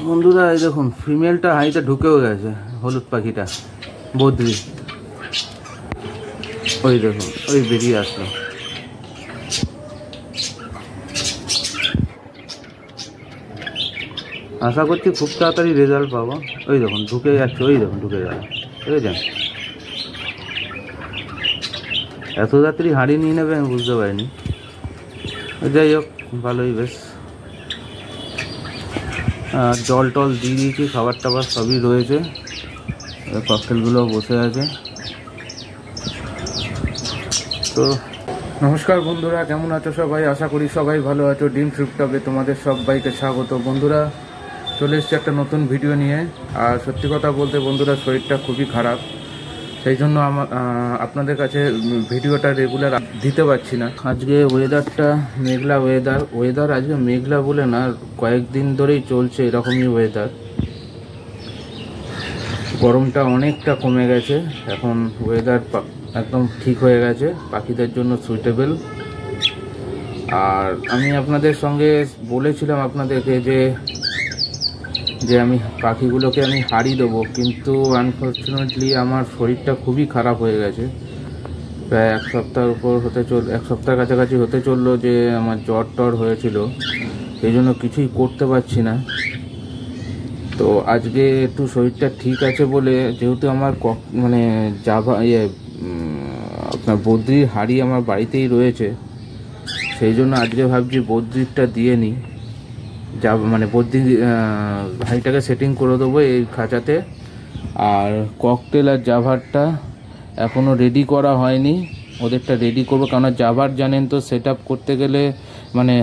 বন্ধুরা এই দেখুন ফিমেলটা হাইতে ঢুকেও গেছে, হলুদ পাখিটা বদ্রি। ওই দেখুন ওই বেরিয়ে আসলো। আশা করছি খুব তাড়াতাড়ি রেজাল্ট পাবো। ওই দেখুন ঢুকে যাচ্ছে, ওই দেখুন ঢুকে গেল, বুঝেছেন? এত তাড়াতাড়ি হাঁড়ি নিয়ে নেবে আমি বুঝতে পারিনি। যাই হোক ভালোই বেশ। জল টল দিয়ে দিয়েছি, খাবার টাবার সবই রয়েছে, ককটেলগুলো বসে আছে। তো নমস্কার বন্ধুরা, কেমন আছো সবাই? আশা করি সবাই ভালো আছো। ডিম ট্রিপটপে তোমাদের সবাইকে স্বাগত। বন্ধুরা চলে এসছে একটা নতুন ভিডিও নিয়ে। আর সত্যি কথা বলতে বন্ধুরা শরীরটা খুবই খারাপ, সেই জন্য আপনাদের কাছে ভিডিওটা রেগুলার দিতে পারছি না। আজকে ওয়েদারটা মেঘলা ওয়েদার আজকে মেঘলা বলে না, কয়েকদিন ধরেই চলছে এরকমই ওয়েদার। গরমটা অনেকটা কমে গেছে, এখন ওয়েদার একদম ঠিক হয়ে গেছে, পাখিদের জন্য সুইটেবল। আর আমি আপনাদের সঙ্গে বলেছিলাম আপনাদেরকে যে আমি পাখিগুলোকে আমি হারিয়ে দেবো, কিন্তু আনফর্চুনেটলি আমার শরীরটা খুবই খারাপ হয়ে গেছে। প্রায় এক সপ্তাহের কাছাকাছি হতে চললো যে আমার জ্বর টর হয়েছিল, এই জন্য কিছুই করতে পারছি না। তো আজকে একটু শরীরটা ঠিক আছে বলে, যেহেতু আমার আপনার বদ্রির হাড়ি আমার বাড়িতেই রয়েছে, সেই জন্য আজকে ভাবছি বদ্রিরটা দিয়ে নিই। বদ্রি হাঁড়িটাকে সেটিং করে দেবো এই খাঁচাতে। আর ককটেল আর জাভারটা এখনও রেডি করা হয়নি, ওদেরটা রেডি করবো। কারণ জাভার জানেন তো সেট আপ করতে গেলে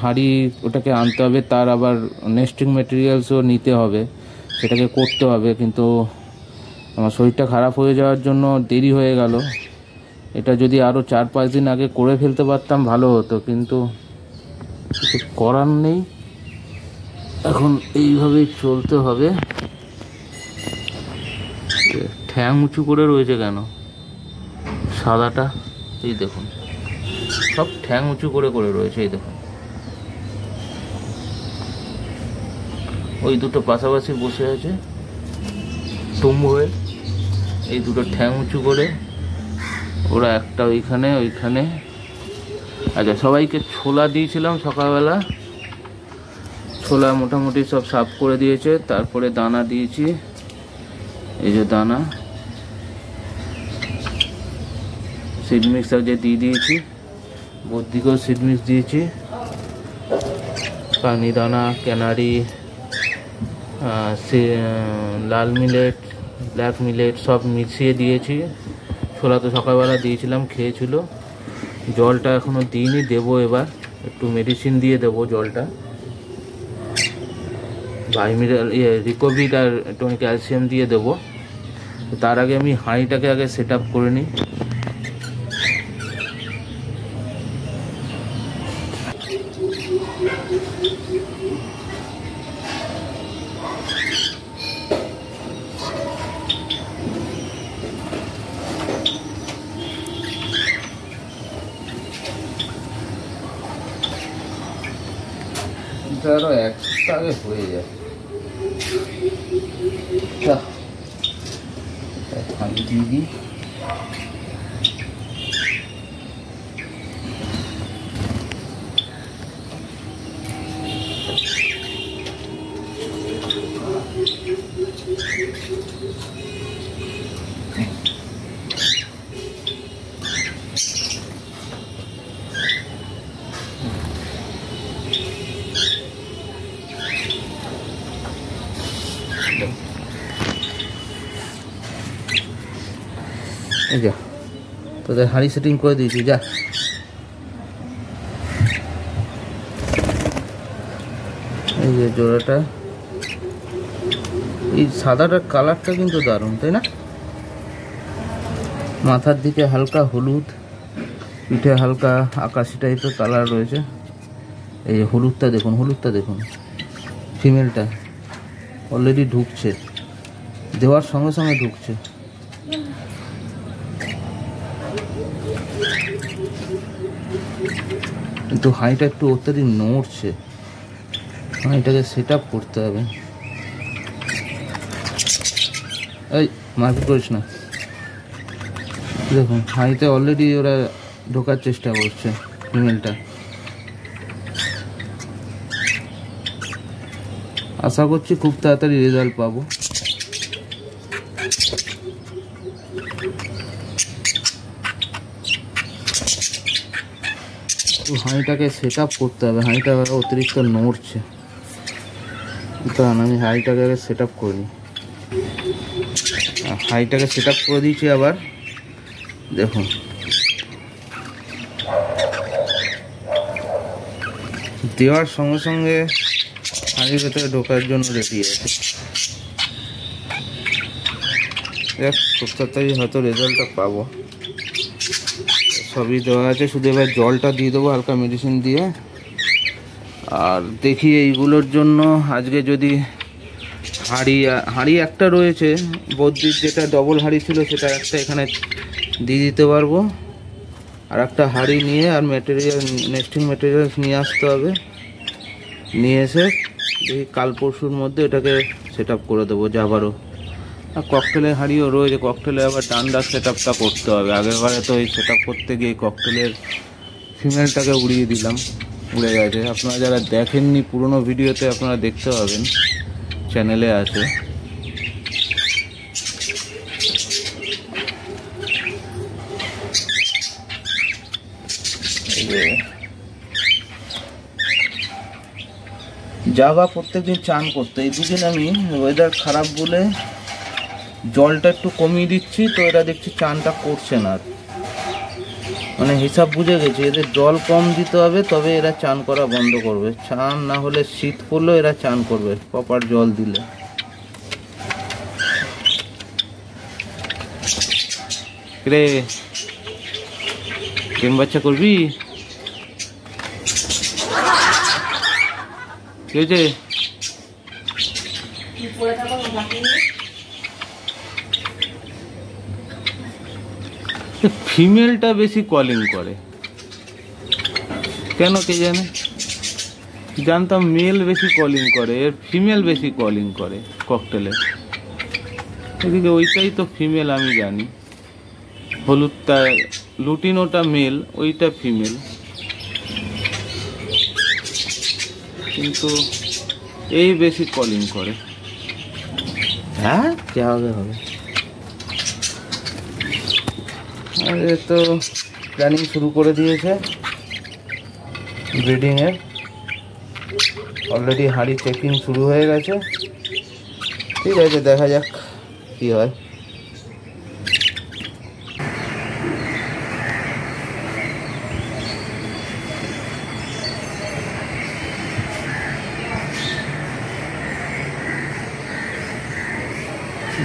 হাঁড়ি ওটাকে আনতে হবে, তার আবার নেস্টিং মেটেরিয়ালসও নিতে হবে, সেটাকে করতে হবে। কিন্তু আমার শরীরটা খারাপ হয়ে যাওয়ার জন্য দেরি হয়ে গেল। এটা যদি আরও 4-5 দিন আগে করে ফেলতে পারতাম ভালো হতো, কিন্তু কিছু করার নেই, এখন এইভাবেই চলতে হবে। ঠ্যাং উঁচু করে রয়েছে কেন সাদাটা? এই দেখুন সব ঠ্যাং উঁচু করে রয়েছে, এই দেখুন। ওই দুটো পাশাপাশি বসে আছে তুম হয়ে, এই দুটো ঠ্যাং উঁচু করে ওরা, একটা ওইখানে। আচ্ছা, সবাইকে ছোলা দিয়েছিলাম সকালবেলা, ছোলা মোটামুটি সব সাফ করে দিয়েছে। তারপরে দানা দিয়েছি, এই যে দানা, সিড মিক্সার যে দিয়ে দিয়েছি, বদ্রিকেও সিড মিক্স দিয়েছি, পানি দানা, ক্যানারি, লাল মিলেট, ব্ল্যাক মিলেট সব মিশিয়ে দিয়েছি। ছোলা তো সকালবেলা দিয়েছিলাম, খেয়েছিল। জলটা এখনও দিইনি, দেবো এবার, একটু মেডিসিন দিয়ে দেবো জলটা। রিকোভিড আর একটু ক্যালসিয়াম দিয়ে দেবো। তার আগে আমি হাঁড়িটাকে আগে সেট আপ করে নিই। আরো এক সপ্তাহ আগে হয়ে যায়। আমি দিয়ে দিই। এই যা তোদের হাঁড়ি সেটিং করে দিয়েছি, যা। এই যে জোড়াটা, এই সাদাটার কালারটা কিন্তু দারুণ, তাই না? মাথার দিকে হালকা হলুদ, পিঠে হালকা আকাশি টাইপের কালার রয়েছে। এই হলুদটা দেখুন, ফিমেলটা অলরেডি ঢুকছে, দেওয়ার সঙ্গে সঙ্গে ঢুকছে। কিন্তু হাঁড়িটা একটু অত্যাধিক নড়ছে, হাঁড়িটাকে সেট আপ করতে হবে। এই মারপিট করিস না। দেখুন হাঁড়িতে অলরেডি ওরা ঢোকার চেষ্টা করছে ফিমেলটা। আশা করছি খুব তাড়াতাড়ি রেজাল্ট পাবো। তো হাঁড়িটাকে সেট আপ করতে হবে, হাঁড়িটা অতিরিক্ত নড়ছে, কারণ আমি হাঁড়িটাকে সেট আপ করে নিই। হাঁড়িটাকে সেট আপ করে দিয়েছি। আবার দেখুন দেওয়ার সঙ্গে সঙ্গে হাঁড়ির ভেতরে ঢোকার জন্য রেডি আছে। খুব তাড়াতাড়ি হয়তো রেজাল্টটা পাবো। সবই দেওয়া আছে, শুধু এবার জলটা দিয়ে দেবো হালকা মেডিসিন দিয়ে। আর দেখি এইগুলোর জন্য আজকে যদি হাঁড়ি একটা রয়েছে বদ্রির, যেটা ডবল হাঁড়ি ছিল সেটা একটা এখানে দিয়ে দিতে পারবো। আর একটা হাঁড়ি নিয়ে আর ম্যাটেরিয়াল, নেস্টিং ম্যাটেরিয়ালস নিয়ে আসতে হবে। নিয়ে এসে দেখি কাল পরশুর মধ্যে এটাকে সেট আপ করে দেবো যাবারও। আর ককটেলের হাঁড়িও রয়েছে, ককটেলে আবার ডান্ডার সেট আপটা করতে হবে। আগেরবারে তো এই সেট আপ করতে গিয়ে ককটেলের ফিমেলটাকে উড়িয়ে দিলাম, উড়ে গেছে। আপনারা যারা দেখেননি পুরনো ভিডিওতে আপনারা দেখতে পাবেন, চ্যানেলে আছে। যাবা প্রত্যেকদিন চান করতে। এই দুদিন আমি ওয়েদার খারাপ বলে জলটা একটু কমিয়ে দিচ্ছি, তো এরা দেখছি চানটা করছে না। মানে হিসাব বুঝে গেছি, এদের জল কম দিতে হবে তবে এরা চান করা বন্ধ করবে। চান না হলে শীত পড়লেও এরা চান করবে প্রপার জল দিলে। রে কেম বাচ্চা করবি? কি হয়েছে? ফিমেলটা বেশি কলিং করে কেন কে জানে। জানতাম মেল বেশি কলিং করে, এর ফিমেল বেশি কলিং করে ককটেলে। এদিকে ওইটাই তো ফিমেল আমি জানি, হলুদটা লুটিনোটা মেল, ওইটা ফিমেল, কিন্তু এই বেশি কলিং করে। হ্যাঁ যা হবে হবে। আরে তো প্ল্যানিং শুরু করে দিয়েছে ব্রিডিংয়ের, অলরেডি হাঁড়ি চেকিং শুরু হয়ে গেছে। ঠিক আছে, দেখা যাক কী হয়।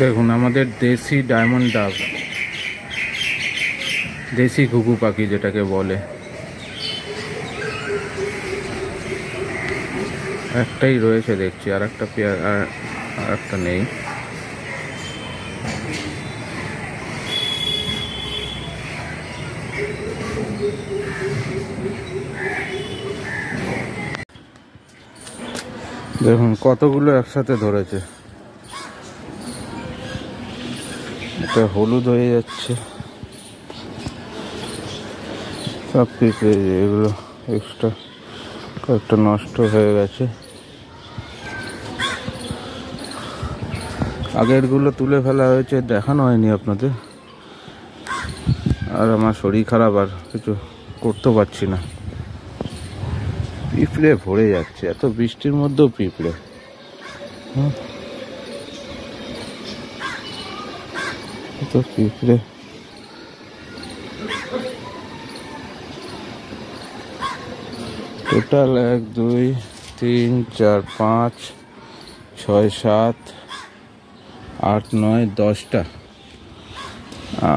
দেখুন আমাদের দেশি ডায়মন্ড ডাব, দেশি ঘুঘু পাখি যেটাকে বলে, একটাই রয়েছে দেখছি, আর একটা পেয়ার আর একটা নেই। দেখুন কতগুলো একসাথে ধরেছে, এটা হলুদ হয়ে যাচ্ছে সব পিঁপড়ে, এগুলো এক্সট্রা কয়েকটা নষ্ট হয়ে গেছে। আগেরগুলো তুলে ফেলা হয়েছে, দেখানো হয়নি আপনাদের। আর আমার শরীর খারাপ, আর কিছু করতে পারছি না। পিঁপড়ে ভরে যাচ্ছে, এত বৃষ্টির মধ্যেও পিঁপড়ে। এত পিঁপড়ে। টোটাল 1 2 3 4 5 6 7 8 9 10টা।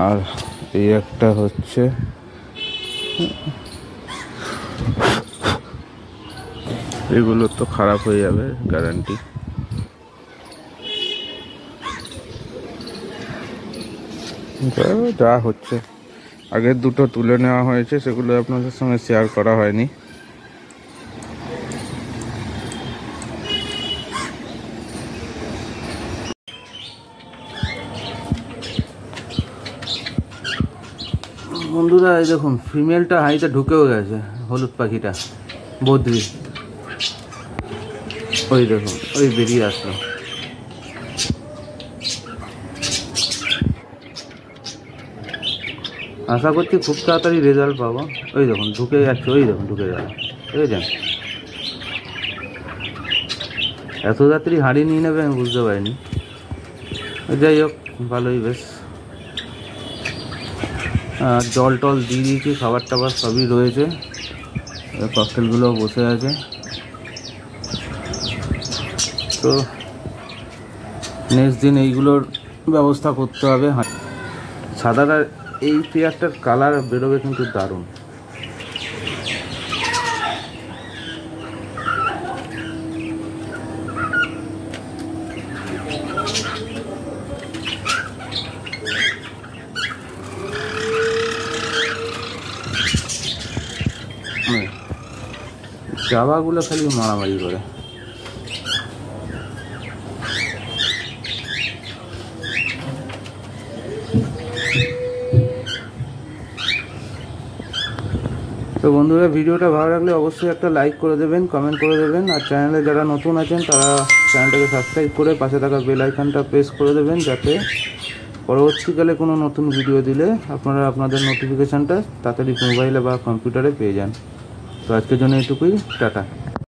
আর এই একটা হচ্ছে, এগুলো তো খারাপ হয়ে যাবে গ্যারান্টি। যা হচ্ছে, আগের দুটো তুলে নেওয়া হয়েছে, সেগুলো আপনাদের সঙ্গে শেয়ার করা হয়নি। বন্ধুরা এই দেখুন ফিমেলটা হাঁড়িতে ঢুকেও গেছে, হলুদ পাখিটা বদ্রি। ওই দেখুন ওই বেরিয়ে আসলো। আশা করছি খুব তাড়াতাড়ি রেজাল্ট পাবো। ওই দেখুন ঢুকে যাচ্ছে, ওই দেখুন ঢুকে গেল, বুঝেছেন? এত তাড়াতাড়ি হাঁড়ি নিয়ে নেবে আমি বুঝতে পারিনি। যাই হোক ভালোই বেশ। জল টল দিয়ে দিয়েছি, খাবার টাবার সবই রয়েছে, ককটেলগুলো বসে আছে। তো নেক্সট দিন এইগুলোর ব্যবস্থা করতে হবে। সাদাটা এই পেয়ারটার কালার বেরোবে কিন্তু দারুণ। জাবাগুলো খালি মারামারি করে। তো বন্ধুরা ভিডিওটা ভালো লাগলে অবশ্যই একটা লাইক করে দেবেন, কমেন্ট করে দেবেন, আর চ্যানেলে যারা নতুন আছেন তারা চ্যানেলটাকে সাবস্ক্রাইব করে পাশে থাকা বেল আইকনটা প্রেস করে দেবেন, যাতে পরবর্তীকালে কোনো নতুন ভিডিও দিলে আপনারা আপনাদের নোটিফিকেশানটা তাড়াতাড়ি মোবাইলে বা কম্পিউটারে পেয়ে যান। তো আজকের জন্য এটুকুই, টাটা।